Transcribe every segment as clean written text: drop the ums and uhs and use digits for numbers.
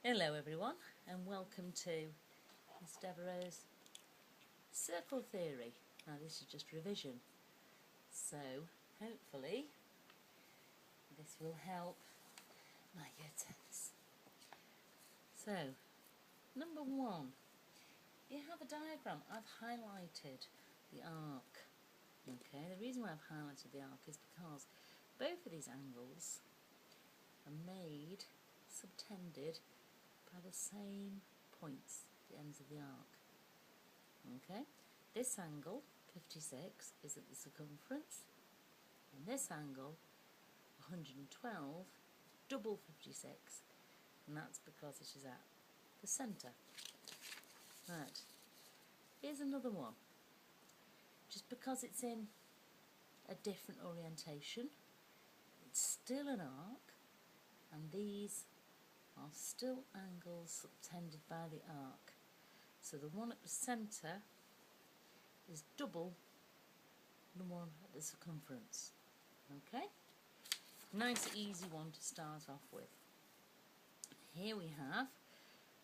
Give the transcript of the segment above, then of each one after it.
Hello everyone and welcome to Miss Devereaux's circle theory. Now this is just revision, so hopefully this will help my good sense. So, number one, you have a diagram. I've highlighted the arc. Okay, the reason why I've highlighted the arc is because both of these angles are made, subtended by the same points, the ends of the arc. Okay, this angle, 56, is at the circumference, and this angle, 112, double 56, and that's because it is at the centre. Right, here's another one. Just because it's in a different orientation, it's still an arc, and these are still angles subtended by the arc. So the one at the centre is double the one at the circumference. Okay? Nice easy one to start off with. Here we have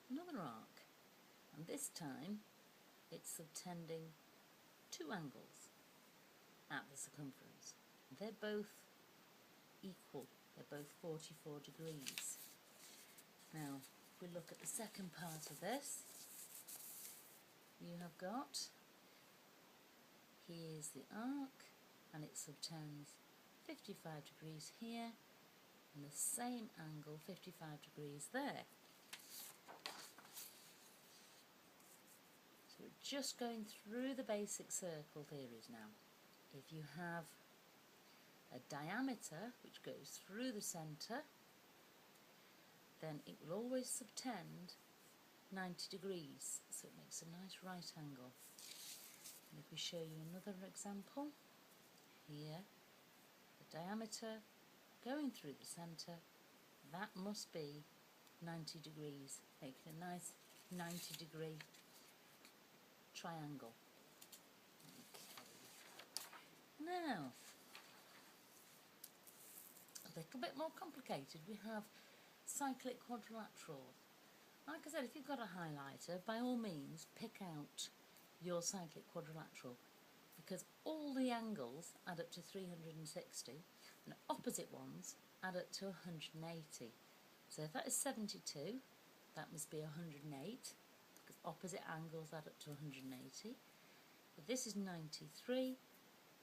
another arc, and this time it's subtending two angles at the circumference. They're both equal, they're both 44 degrees. Now, if we look at the second part of this, you have got, here's the arc, and it subtends 55 degrees here, and the same angle, 55 degrees there. So we're just going through the basic circle theories now. If you have a diameter which goes through the centre, then it will always subtend 90 degrees, so it makes a nice right angle. And if we show you another example, here, the diameter going through the centre, that must be 90 degrees, making a nice 90 degree triangle. Okay. Now, a little bit more complicated, we have cyclic quadrilateral. Like I said, if you've got a highlighter, by all means pick out your cyclic quadrilateral, because all the angles add up to 360 and opposite ones add up to 180. So if that is 72, that must be 108, because opposite angles add up to 180. If this is 93,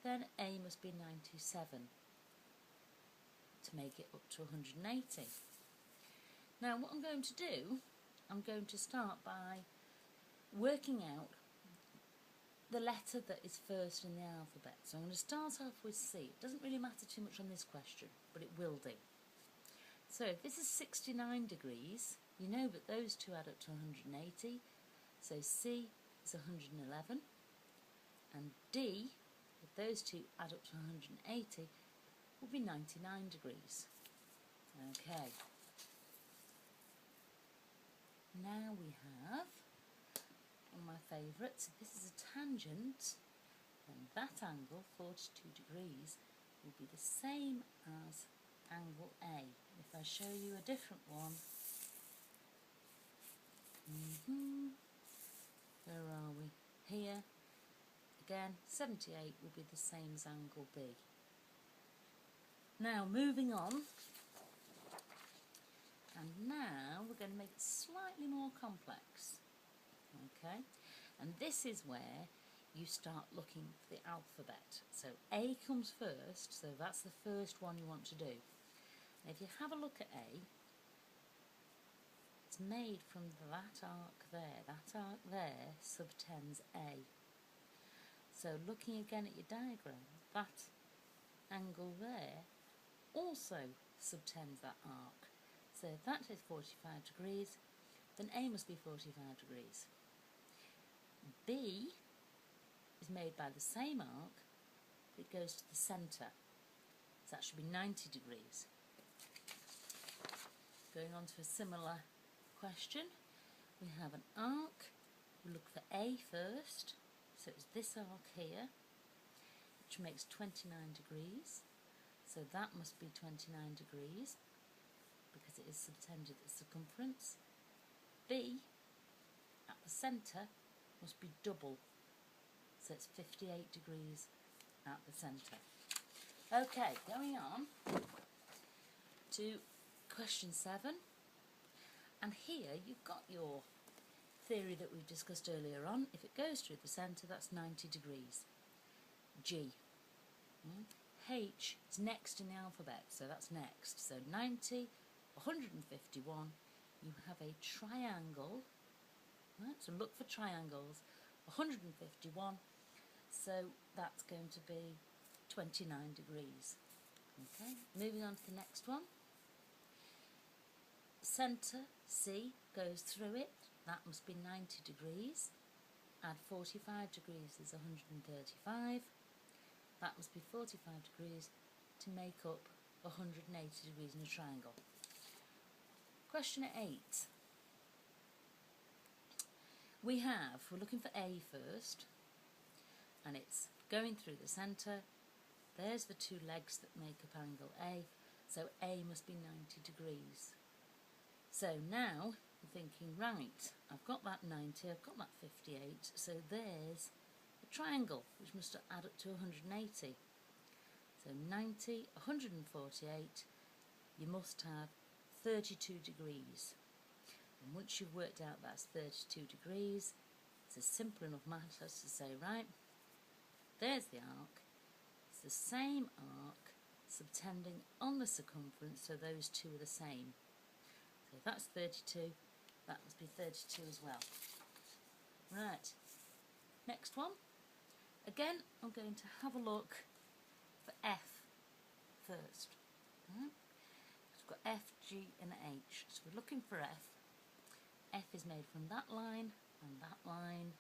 then A must be 97 to make it up to 180. Now what I'm going to do, I'm going to start by working out the letter that is first in the alphabet. So I'm going to start off with C. It doesn't really matter too much on this question, but it will do. So if this is 69 degrees, you know that those two add up to 180, so C is 111, and D, if those two add up to 180, will be 99 degrees. Okay. Now we have one of my favourites. If this is a tangent, then that angle, 42 degrees, will be the same as angle A. If I show you a different one, where are we? Here, again, 78 will be the same as angle B. Now, moving on. And now we're going to make it slightly more complex, okay? And this is where you start looking for the alphabet. So A comes first, so that's the first one you want to do. And if you have a look at A, it's made from that arc there. That arc there subtends A. So looking again at your diagram, that angle there also subtends that arc. So if that is 45 degrees, then A must be 45 degrees. B is made by the same arc, but it goes to the centre. So that should be 90 degrees. Going on to a similar question, we have an arc. We look for A first, so it's this arc here, which makes 29 degrees. So that must be 29 degrees, because it is subtended at the circumference. B at the centre must be double, so it's 58 degrees at the centre. Okay, going on to question 7, and here you've got your theory that we discussed earlier on. If it goes through the centre, that's 90 degrees. G. H is next in the alphabet, so that's next. So 90, 151, you have a triangle, right? So look for triangles. 151, so that's going to be 29 degrees. Okay, moving on to the next one. Centre, C, goes through it, that must be 90 degrees. Add 45 degrees is 135. That must be 45 degrees to make up 180 degrees in a triangle. Question 8. We're looking for A first, and it's going through the centre. There's the two legs that make up angle A, so A must be 90 degrees. So now I'm thinking, right, I've got that 90, I've got that 58, so there's a triangle which must add up to 180. So 90, 148, you must have 32 degrees. And once you've worked out that's 32 degrees, it's a simple enough matter to say, right, there's the arc, it's the same arc subtending on the circumference, so those two are the same. So if that's 32, that must be 32 as well. Right, next one. Again, I'm going to have a look for F first. Right. We've got F, G and H. So we're looking for F. F is made from that line and that line.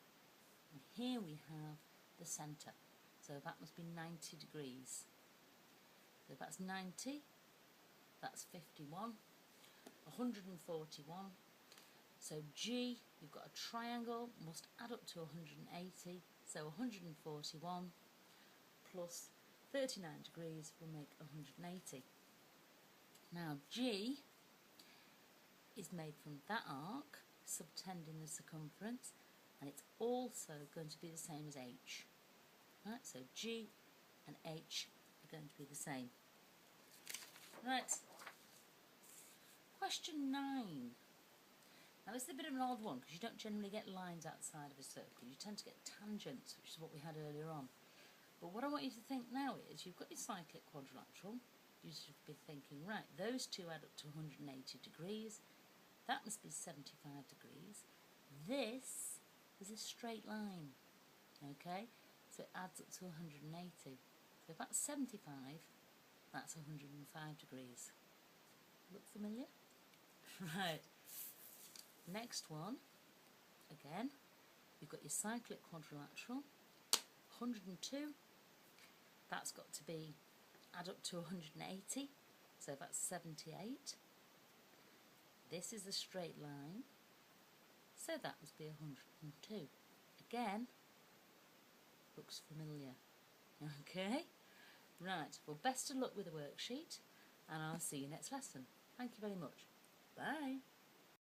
And here we have the centre. So that must be 90 degrees. So that's 90. That's 51. 141. So G, you've got a triangle, must add up to 180. So 141 plus 39 degrees will make 180. Now G is made from that arc, subtending the circumference, and it's also going to be the same as H. Right, so G and H are going to be the same. Right, question 9. Now this is a bit of an odd one because you don't generally get lines outside of a circle. You tend to get tangents, which is what we had earlier on. But what I want you to think now is you've got your cyclic quadrilateral. You should be thinking, right, those two add up to 180 degrees. That must be 75 degrees. This is a straight line, okay? So it adds up to 180. So if that's 75, that's 105 degrees. Look familiar? Right. Next one, again, you've got your cyclic quadrilateral, 102, that's got to be, add up to 180, so that's 78. This is a straight line, so that must be 102. Again, looks familiar. Okay, right, well, best of luck with the worksheet, and I'll see you next lesson. Thank you very much. Bye.